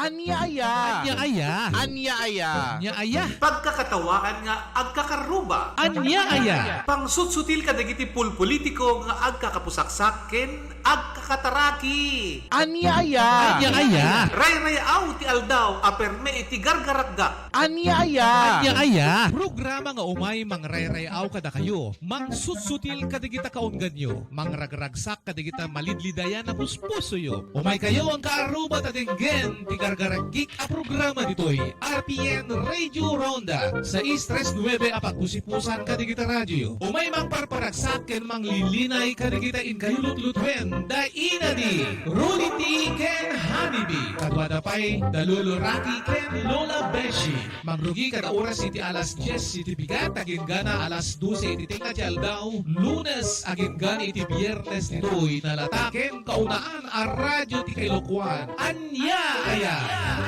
Ania Aya. Ania Aya. Ania Aya. Ania Aya. Pagkakatawaan nga agkakaruba. Ania Aya. Pangsutsutil ka dagiti pulpolitiko nga agkakapusaksaken, agkakataraki. Ania Aya. Ania Aya. Ray-rayaw ti aldaw, aperme iti gargaragga. Ania Aya. Ania Aya. Programa nga umay mangrayrayaw kada kayo. Mangsusutil kadigita kaunggan nyo. Mangragragsak kadigita malidlidayan na puspuso yo. Umay kayo ang kaaruba tatenggen. Tigargaragik a programa dito'y RPN Radio Ronda. Sa Istres 9 apagpusipusan kadigita radyo. Umay mangparparagsak ken manglilinay kadigita in kayulutlutuin. Daina di Rudy ken Hanibi. Kadwada pa'y daluluraki ken Lola Beshi. Mangrugi kada oras iti alas 10 iti bigat agin gana alas 12 iti tinga ti aldaw. Lunes agin gana iti biyernes nito'y nalataken kaunaan a radyo ti Kailokuan. Anya Aya.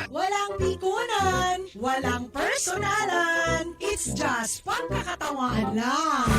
Walang pikunan, walang personalan, it's just pagkakatawahan lang.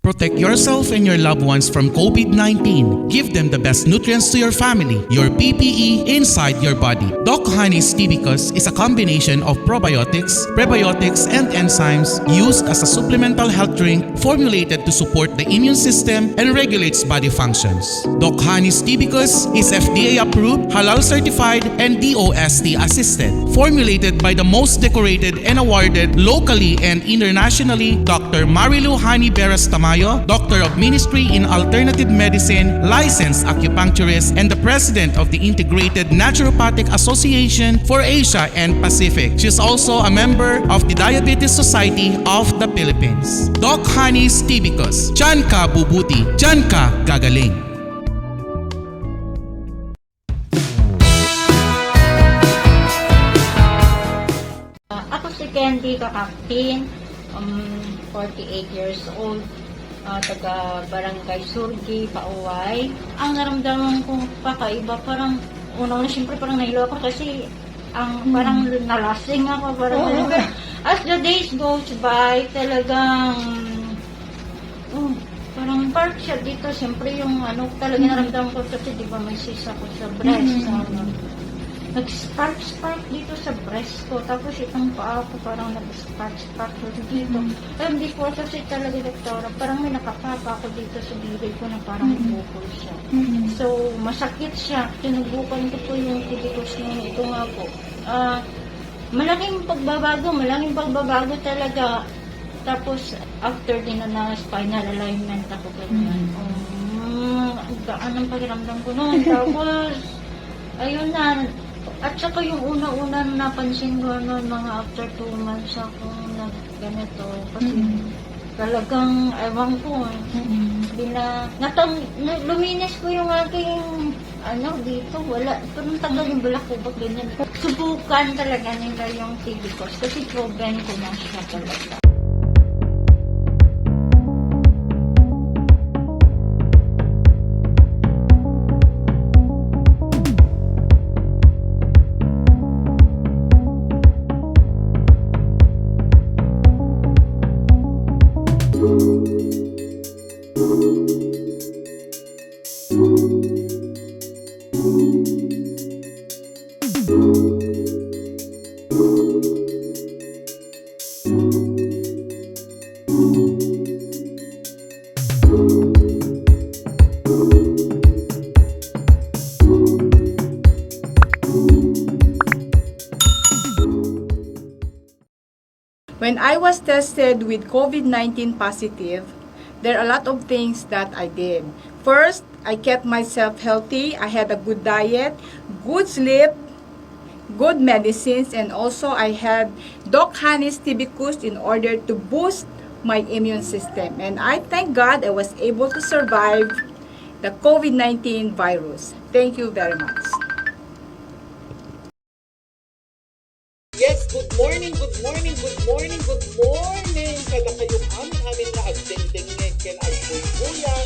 Protect yourself and your loved ones from COVID-19. Give them the best nutrients to your family, your PPE inside your body. Doc Honey's Tibicus is a combination of probiotics, prebiotics, and enzymes used as a supplemental health drink formulated to support the immune system and regulates body functions. Doc Honey's Tibicus is FDA approved, halal certified, and DOST assisted. Formulated by the most decorated and awarded locally and internationally, Dr. Marilu Hani Beras Tamayo, Doctor of Ministry in Alternative Medicine, licensed acupuncturist, and the President of the Integrated Naturopathic Association for Asia and Pacific. She is also a member of the Diabetes Society of the Philippines. Doc Honey's Tibicus. Diyan ka bubuti, diyan ka gagaling. Ako si Candy Kakaktin, 48 years old, taga Barangay Surgi, Pauway. Ang naramdaman kong kakaiba, parang una siyempre parang nahilo ako kasi parang nalasing ako. As the days goes by, talagang parang part siya dito. Siyempre yung talagang naramdaman ko kasi di ba may sisa ko sa breast. Nag-spark dito sa breast ko. Tapos itong paa ko parang nag-spark dito. Hindi ko kasi talaga doktora. Parang may nakapapa ako dito sa bibig ko na parang bukol siya. So, masakit siya. Tinubukan ko po yung tibicus niya. Ito nga po. Malaking pagbabago talaga. Tapos, after din na spinal alignment ako ganyan. Gaan ang pakiramdam ko noon. Tapos, ayun na. At saka yung una-una napansin ko mga after 2 months akong nagganito. Kasi talagang, ewan ko, luminis ko yung aking, dito, wala. Parang tagal yung balakubak, ganyan. Subukan talaga nila yung tibicus kasi proven ko na siya talaga. When I was tested with COVID-19 positive, there are a lot of things that I did. First, I kept myself healthy. I had a good diet, good sleep, good medicines, and also I had Doc Honey's Tibicus in order to boost my immune system. And I thank God I was able to survive the COVID-19 virus. Thank you very much. Yes, good morning. Kada kayong amin nga agdeng-dengeng ken agbuy-buya.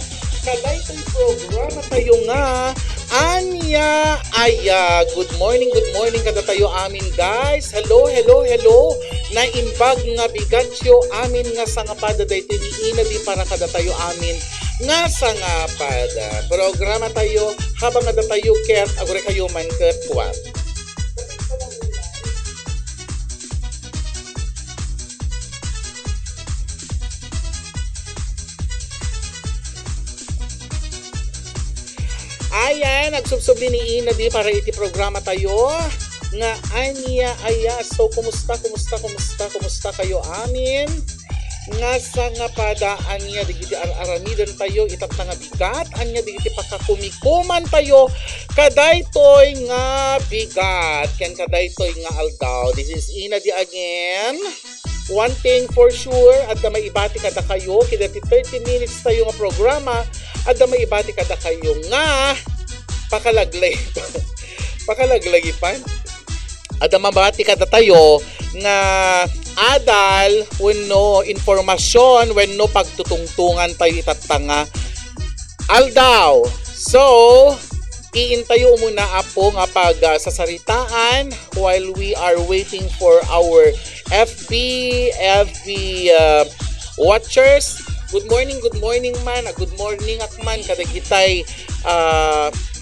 Kada itong programa tayo nga, Ania Aya. Good morning kada tayo amin guys. Hello. Naimbag nga bigatsyo amin nga sangapada dayto ni ina di para kada tayo amin Nga nga pada, programa tayo, habang nga tayo ket, agure kayo man ket kuwan. Ayan, nagsubsob ni Ina di para iti programa tayo nga Ania Aya. So, kumusta kayo amin? Nga sa nga pada anya digiti aramidan tayo itat nga bigat anya digiti pakakumikuman tayo kadaytoy nga bigat ken kadaytoy nga aldaw. This is Ina di again. One thing for sure, at may ibati kada kayo kidati 30 minutes tayo nga programa at may ibati kada kayo nga pakalaglay pakalaglay pa at mabati kada tayo nga adal wenno informasyon wenno pagtutungtungan tayo itatanga aldaw. So iintayo muna apo nga pag sasaritaan while we are waiting for our FB watchers. Good morning man. Good morning akman kadagitay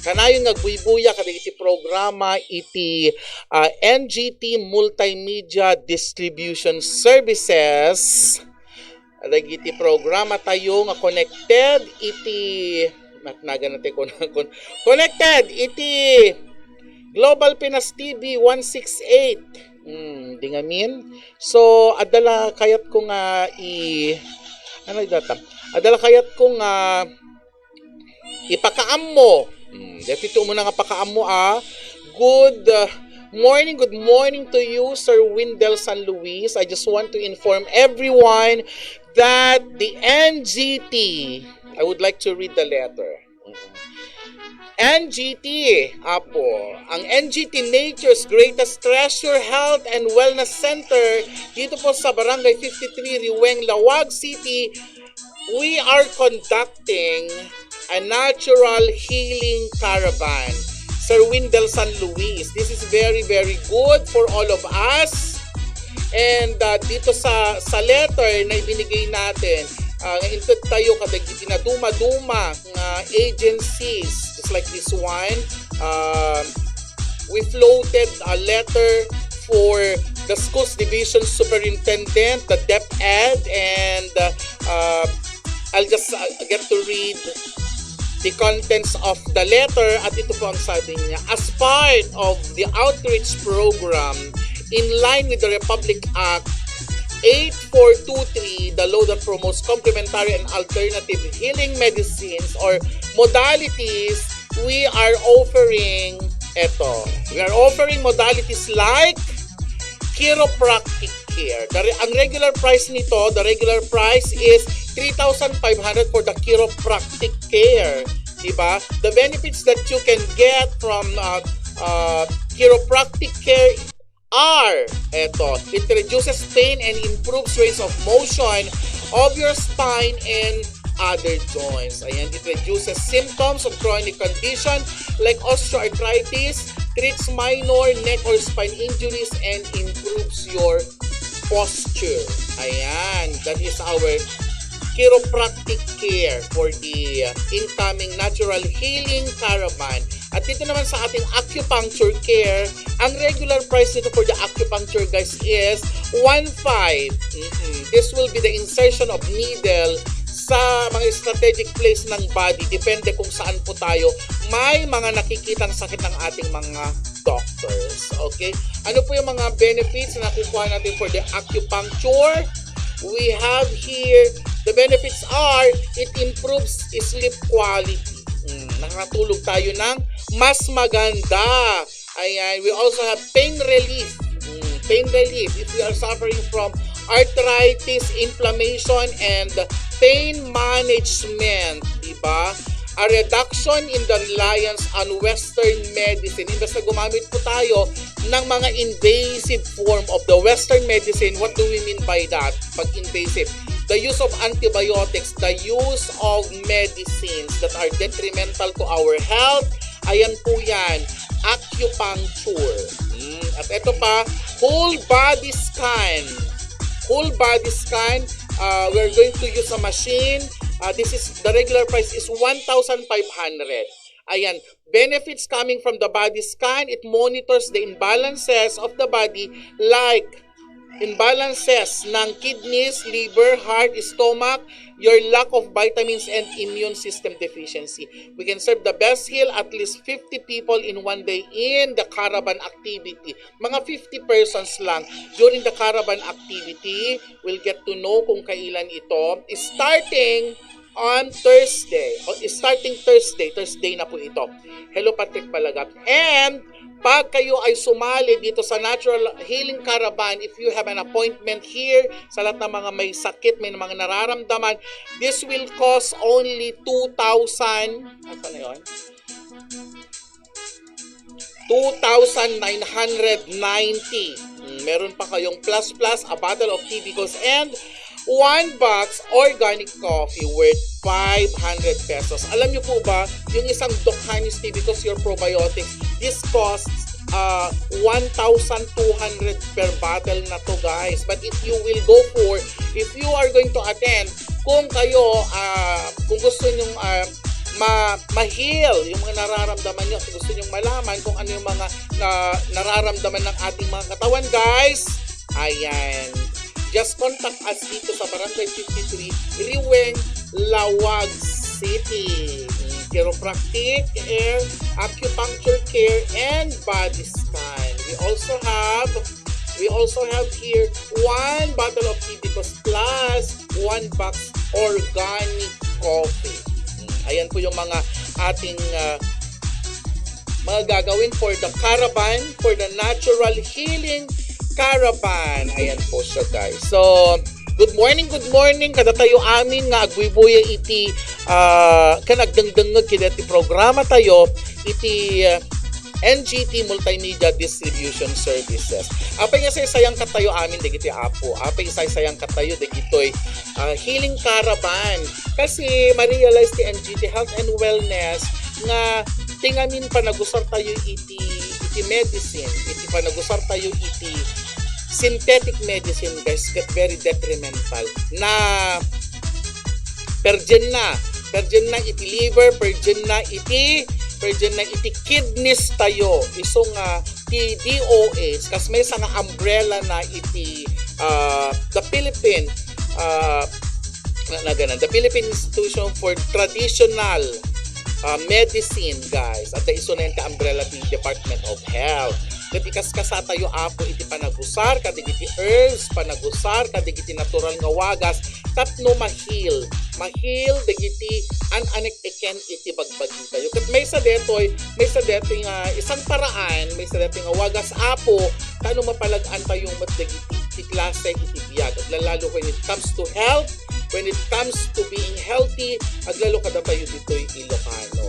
kanayon nga buybuya kadagiti programa iti NGT Multimedia Distribution Services. Kadagiti programa tayo nga connected iti matnagan natin connected iti Global Pinas TV 168. Di nga min. So adala kayat ko nga adala kayat ko nga ipakaam mo. Dito mo na nga pakaam mo Good morning to you, Sir Windel San Luis. I just want to inform everyone that the NGT, I would like to read the letter. NGT, apo, ang NGT Nature's Greatest Treasure Health and Wellness Center dito po sa Barangay 53, Riweng, Lawag City, we are conducting a natural healing caravan. Sir Windel San Luis, this is very good for all of us. And dito sa letter na ibinigay natin, hintod tayo kadagiti na duma-duma agencies just like this one. We floated a letter for the schools division superintendent, the DepEd, and I'll just get to read the contents of the letter at ito po ang sabi niya. As part of the outreach program in line with the Republic Act 8423, the law that promotes complementary and alternative healing medicines or modalities, we are offering modalities like chiropractic care. Ang regular price nito, the regular price is 3,500 for the chiropractic care. Diba? The benefits that you can get from chiropractic care are it reduces pain and improves range of motion of your spine and other joints. Ayan, it reduces symptoms of chronic condition like osteoarthritis, treats minor neck or spine injuries, and improves your posture. Ayan, that is our chiropractic care for the incoming natural healing caravan. At dito naman sa ating acupuncture care, ang regular price nito for the acupuncture guys is 1,500. This will be the insertion of needle sa mga strategic place ng body. Depende kung saan po tayo may mga nakikitang sakit ng ating mga doctors. Okay? Ano po yung mga benefits na nakukuha natin for the acupuncture? We have here, the benefits are, it improves sleep quality. Nakakatulog tayo ng mas maganda. Ayan, we also have pain relief. Pain relief if we are suffering from arthritis, inflammation, and pain management. Diba? A reduction in the reliance on Western medicine. Imbes na gumamit po tayo ng mga invasive form of the Western medicine. What do we mean by that? Pag invasive, the use of antibiotics, the use of medicines that are detrimental to our health. Ayan po yan, acupuncture. At ito pa, whole body scan. Whole body scan, we're going to use a machine This is the regular price is 1,500. Ayan, benefits coming from the body scan, it monitors the imbalances of the body like imbalances ng kidneys, liver, heart, stomach, your lack of vitamins and immune system deficiency. We can serve the best heal at least 50 people in one day in the caravan activity. Mga 50 persons lang during the caravan activity. We'll get to know kung kailan ito. Starting on Thursday. Starting Thursday na po ito. Hello Patrick Palagap. And pag kayo ay sumali dito sa Natural Healing Caravan, if you have an appointment here, sa lahat ng mga may sakit, may mga nararamdaman, this will cost only 2,000. Ano na yun? 2,990. Meron pa kayong plus, a bottle of tea because and 1 box organic coffee worth 500 pesos. Alam niyo po ba, yung isang Doc Honey's tea because your probiotics, this costs 1,200 per bottle na to guys. But if you will go for, if you are going to attend, kung kayo, kung gusto nyong ma-heal yung mga nararamdaman nyo, kung gusto nyong malaman kung ano yung mga nararamdaman ng ating mga katawan guys, ayan, just contact us dito sa Barangay 53, Riweng, Lawag City. Chiropractic, air, acupuncture care, and body scan. We also have here 1 bottle of tea because plus 1 box organic coffee. Ayan po yung mga ating mga gagawin for the caravan, for the natural healing caravan. Ayan po siya guys. So, good morning kada tayo amin nga agwibuya iti kanagdangdangag kidati programa tayo iti NGT Multimedia Distribution Services. Apay nga sayang katayo amin dagiti apo. Apay sayang katayo dagitoy healing caravan. Kasi ma-realize ti NGT Health and Wellness nga tingamin panagusar tayo iti medicine, iti panagusar tayo iti synthetic medicine guys, get very detrimental na pergen na iti liver, pergen na iti kidneys tayo iso nga ti DOS kas may nga umbrella na iti the Philippine the Philippine Institution for Traditional Medicine guys at the iso na yung umbrella ti Department of Health. Kati kaskasa tayo apo iti panagusar kadigiti herbs panagusar kadigiti natural nga wagas tapno mahil dagiti anek eken iti bagbagi tayo ket may sa detoy nga isang paraan may sa detoy nga wagas apo kano mapalag-an tayo mat dagiti ti klase iti biyag lalo when it comes to health, when it comes to being healthy aglalo kada tayo ditoy Ilocano.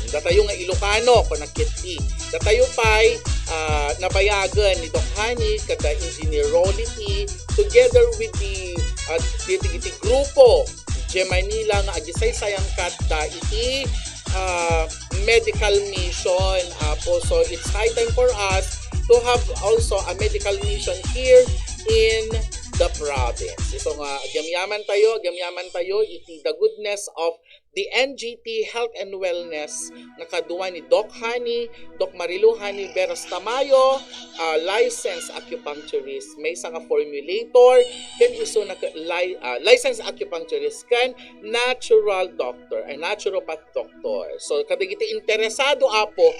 Datayo nga Ilocano konakiti datayo pay nabayagan ni Doc Honey kada engineerolity together with the grupo G Manila nga agisay-sayang kada iti medical mission po. So it's high time for us to have also a medical mission here in the province. So nga gamyaman tayo iti the goodness of the NGT Health and Wellness na kaduwa ni Doc Honey, Doc Marilu Honey Veras Tamayo, licensed acupuncturist, may isa nga formulator, ken iso na licensed acupuncturist ken natural doctor, a naturopath doctor. So kadigiti interesado apo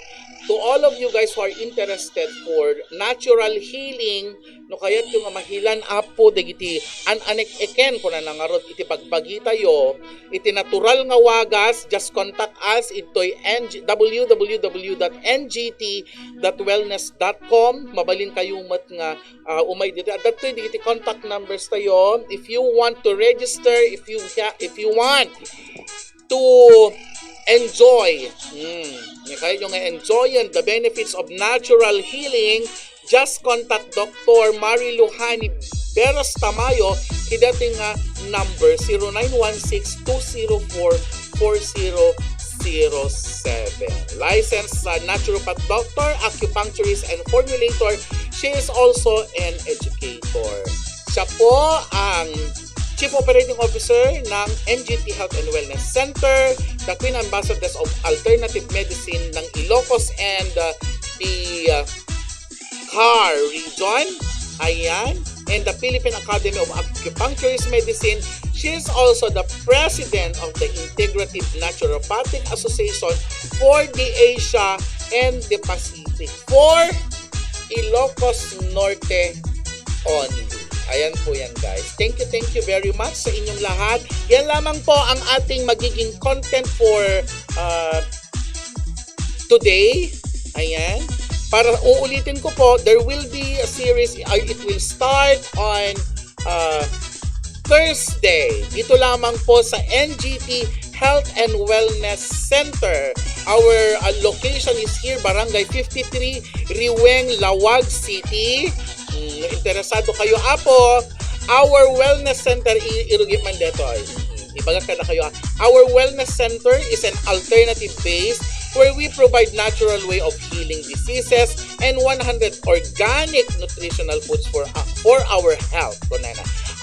to all of you guys who are interested for natural healing no kayat yung mahilan apo dagiti anek eken kuna nangarod iti pagbagi tayo iti natural nga wagas, just contact us ito'y www.ngt.wellness.com. Mabalin kayong mat nga umay dito at dato'y digiti contact numbers tayo if you want to register, if you want to enjoy kayo nga enjoyin the benefits of natural healing, just contact Dr. Marilu Honey Veras Tamayo kidating nga number 0916-204-4007. Licensed naturopath doctor, acupuncturist, and formulator. She is also an educator. Siya po ang Chief Operating Officer ng NGT Health and Wellness Center, the Queen Ambassadors of Alternative Medicine ng Ilocos and the CAR region. Ayan. And the Philippine Academy of Acupuncturist Medicine. She is also the president of the Integrative Naturopathic Association for the Asia and the Pacific for Ilocos Norte only. Ayan po yan guys. Thank you very much sa inyong lahat. Yan lamang po ang ating magiging content for today. Ayan. Para uulitin ko po, there will be a series. It will start on Thursday. Dito lamang po sa NGT Health and Wellness Center. Our location is here, Barangay 53, Riweng, Lawag City. Interesado kayo apo, our wellness center irugip man dito ay ibagat ka na kayo. Our wellness center is an alternative base where we provide natural way of healing diseases and 100 organic nutritional foods for our health.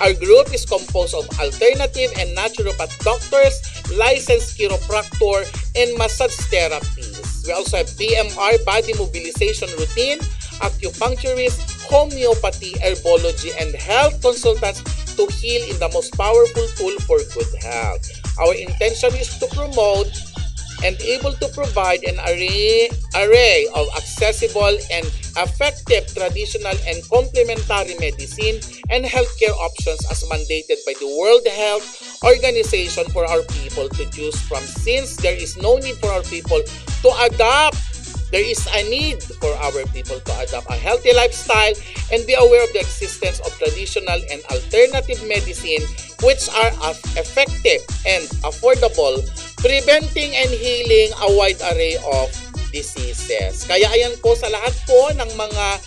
Our group is composed of alternative and naturopath doctors, licensed chiropractor, and massage therapists. We also have BMR, body mobilization routine, acupuncturist, homeopathy, herbology, and health consultants to heal in the most powerful tool for good health. Our intention is to promote and able to provide an array of accessible and effective traditional and complementary medicine and healthcare options as mandated by the World Health Organization for our people to choose from. Since there is no need for our people to adopt, there is a need for our people to adopt a healthy lifestyle and be aware of the existence of traditional and alternative medicine which are effective and affordable, preventing and healing a wide array of diseases. Kaya ayan po sa lahat po ng mga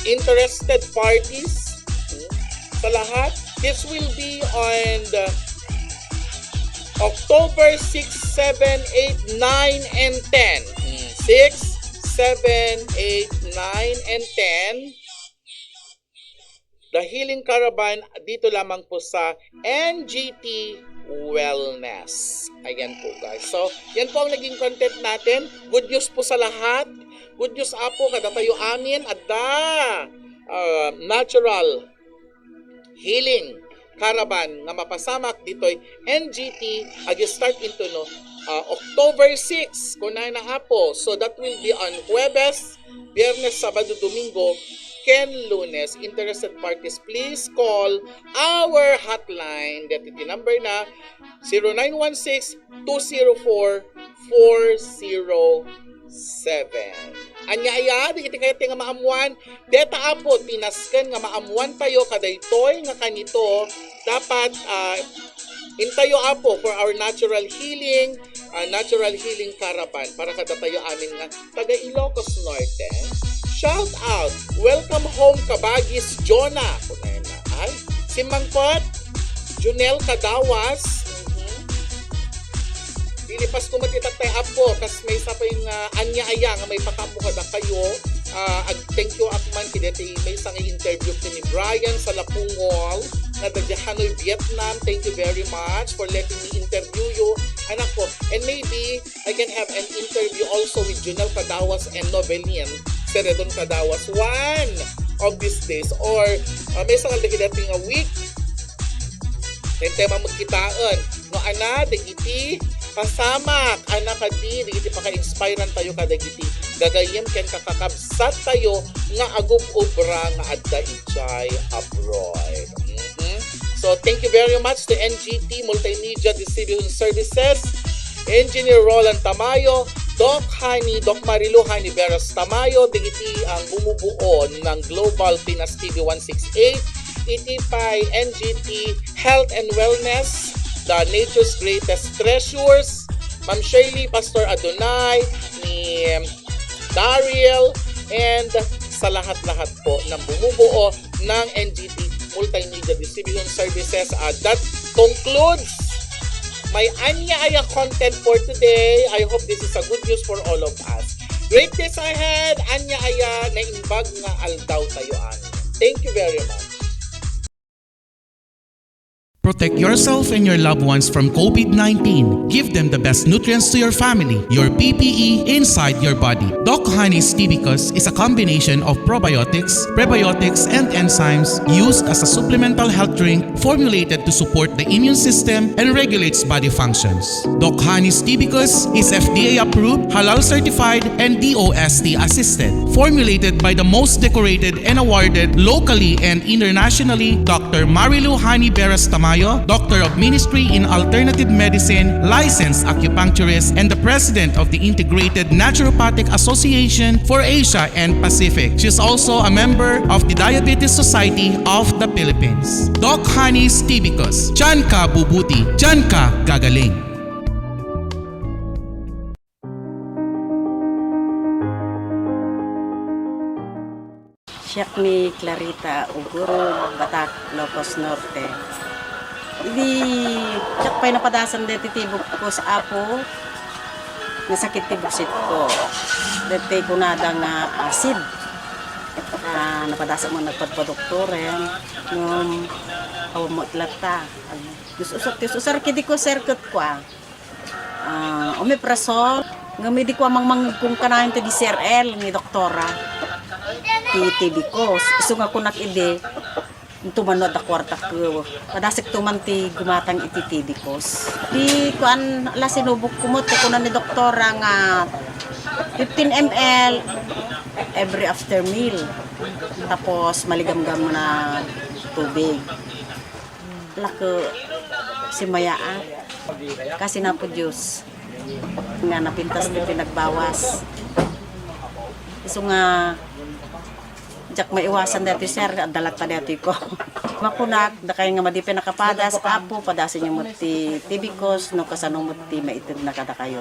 interested parties, sa lahat, this will be on the October 6, 7, 8, 9, and 10. 6, 7, 8, 9, and 10. The Healing Caravan dito lamang po sa NGT Wellness. Ayan po guys. So, yan po ang naging content natin. Good news po sa lahat. Good news po kada tayo amin at natural healing caravan nga mapasamak dito'y NGT ag-start into October 6 kunay na po. So that will be on Huwebes, Biyernes, Sabado, Domingo, Ken Lunes. Interested parties, please call our hotline. That iti number na 0916-204-407. Ania Aya, di iti kaya nga maamuan. Deta apo, tinasken nga maamuan tayo kadaytoy nga kanito. Dapat intayo apo for our natural healing caravan para kada tayo amin nga taga Ilocos Norte. Shout out, welcome home Kabagis Jonah. Kunay na ay si Mangkot Junel Kadawas. Pilipas ko matitatay apo kas may sa pa yung Ania Aya nga may pakapo kada kayo. Thank you akman kideti may sang interview ni Brian sa Lapungol na taga Hanoi, Vietnam. Thank you very much for letting me interview you, anak ko. And maybe I can have an interview also with Junel Kadawas and Novelin Seredon Kadawas one of these days or may sang kideti nga week. Then tema magkitaan no ana dagiti pasamak anak kadiri iti paka-inspirean tayo kadagiti gagayem ken kakakabsat tayo nga agub-ubra nga adda ichay abroad. So thank you very much to NGT Multimedia Distribution Services, Engineer Roland Tamayo, Doc Marilu Hani Veras Tamayo, digiti ang bumubuo ng Global Pinas TV 168, iti pay NGT Health and Wellness, the Nature's Greatest Treasures, Ma'am Shirley, Pastor Adonai, ni Daryl, and sa lahat-lahat po ng bumubuo ng NGT Multimedia Distribution Services. That concludes my Ania Aya content for today. I hope this is a good news for all of us. Great days ahead, Ania Aya, na imbag nga aldaw tayo. Thank you very much. Protect yourself and your loved ones from COVID-19. Give them the best nutrients to your family, your PPE inside your body. Doc Honey's Tibicus is a combination of probiotics, prebiotics, and enzymes used as a supplemental health drink formulated to support the immune system and regulates body functions. Doc Honey's Tibicus is FDA approved, halal certified, and DOST assisted. Formulated by the most decorated and awarded locally and internationally, Dr. Marilu Hani Beras Tamayo, Doctor of Ministry in Alternative Medicine, licensed acupuncturist, and the President of the Integrated Naturopathic Association for Asia and Pacific. She is also a member of the Diabetes Society of the Philippines. Doc Honey's Tibicus. Diyan ka bubuti, diyan ka gagaling. Siyak ni Clarita Uguro, Batak, Locos Norte. Hindi, siyak pa'y napadasan dito tibok ko sa apo. Nasakit tiboksit ko. Dito ko na nga acid. Napadasan mo nagpadpadoktor nung awamot lata. Usar kidi ko serket ko omeprazole. Ngamidi ko amang kung kanayon ti di CRL ni doktora. TB ko. Iso nga ko nakide, tumano da kwarta ko. Padasik tuman ti gumatang iti TB ko. Di ko ala sinubok kumot ko na ni doktora nga 15 ml every after meal. Tapos maligam-gam na tubig. Lako si Mayaan. Kasi na po Diyos. Nga napintas ni pinagbawas. Iso nga jak maiwasan dati sir, dalat pa dati ko. Makunak, da kayo nga madipe nakapadas, apo, padasin yung muti tibikos, no kasanong muti maitid na kada kayo.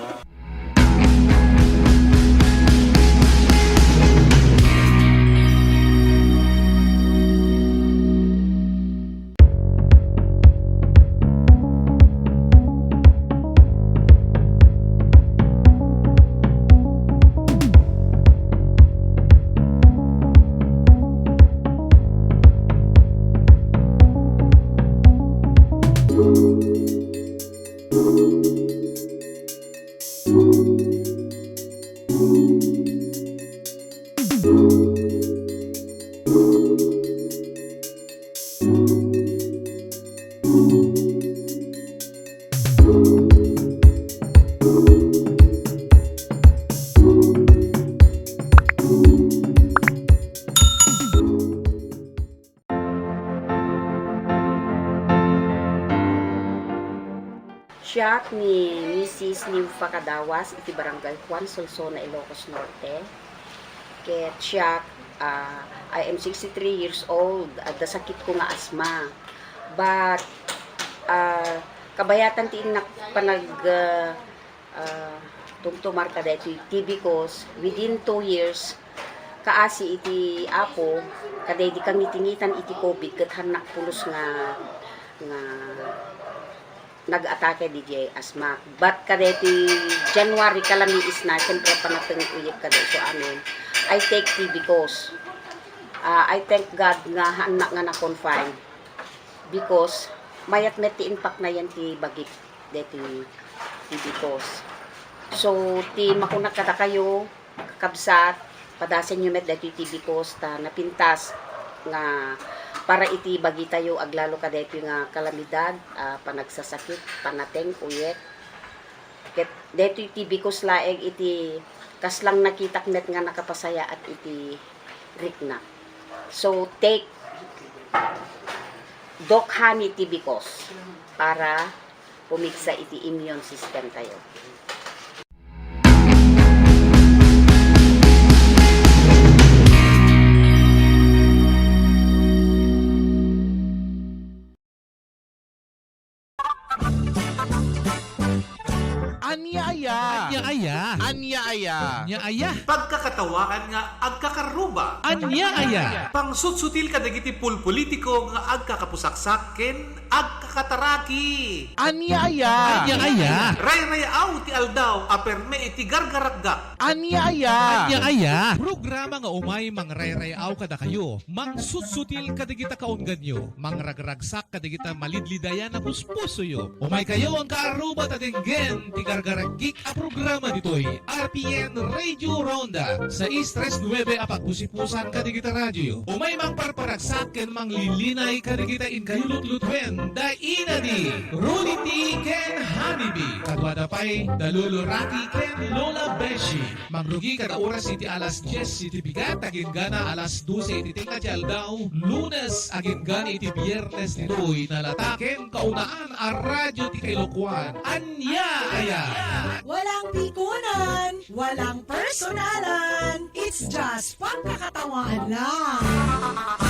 Siyak ni Mrs. Nympha Cadawas, iti Barangay Juan Solsona, Ilocos Norte. Ket siyak, I am 63 years old at sakit ko nga asma. But, kabayatan ti inak panag tumtumar kada iti TB ko within 2 years, kaasi iti apo, kada di kang nitingitan iti COVID, ket hanak pulos nga nag-atake DJ asma. But kadeti January kalami is na, siyempre panatang uyip kada so amin. I take TB because I thank God nga anak nga na-confine because mayat met ti impact na yan ti bagik deti TB cause. So ti makunak kada kayo kakabsat padasen nyo met deti TB cause ta napintas nga para iti bagi tayo aglalo ka dito nga kalamidad, panagsasakit, panateng, uyek. Ket dito iti bikos laeg iti kaslang nakitak net nga nakapasaya at iti rikna. So take Doc Honey iti bikos para pumiksa iti immune system tayo. Ania Aya. Ania Aya. Ania Aya. Ania Aya. Pagkakatawaan nga agkakaruba. Ania Aya. Pangsutsutil kadagiti pulpolitiko nga agkakapusaksaken agkakataraki. Ania Aya. Ania Aya. Ray-rayaw ti aldaw aperme iti gargaragga. Ania Aya. Ania Aya. Programa nga umay mangrayrayaw kada kayo. Mangsutsutil kadigita kaunggan nyo. Mangragragsak kadigita malidlidayan na puspuso yo. Umay kayo ang kaarubat at enggen ti gargaragik a programa ditoy. RPN Radio Ronda sa Istres 9 apak pusipusan kadigita radyo. Umay mangparparagsak ken manglilinay kadigita in kayulot-lutwen da inadi. Runiti ken Hanibi. Kadwada pay daluluraki ken Lola Beshi. Mangrugi kada oras iti alas 10 iti bigat agin gana alas 12 iti tinga ti aldaw. Lunes agin gana iti biyernes nitoy nalataken kaunaan a radyo ti kailokuan. Anya Aya. Walang pikunan, walang personalan. It's just pagkakatawahan lang.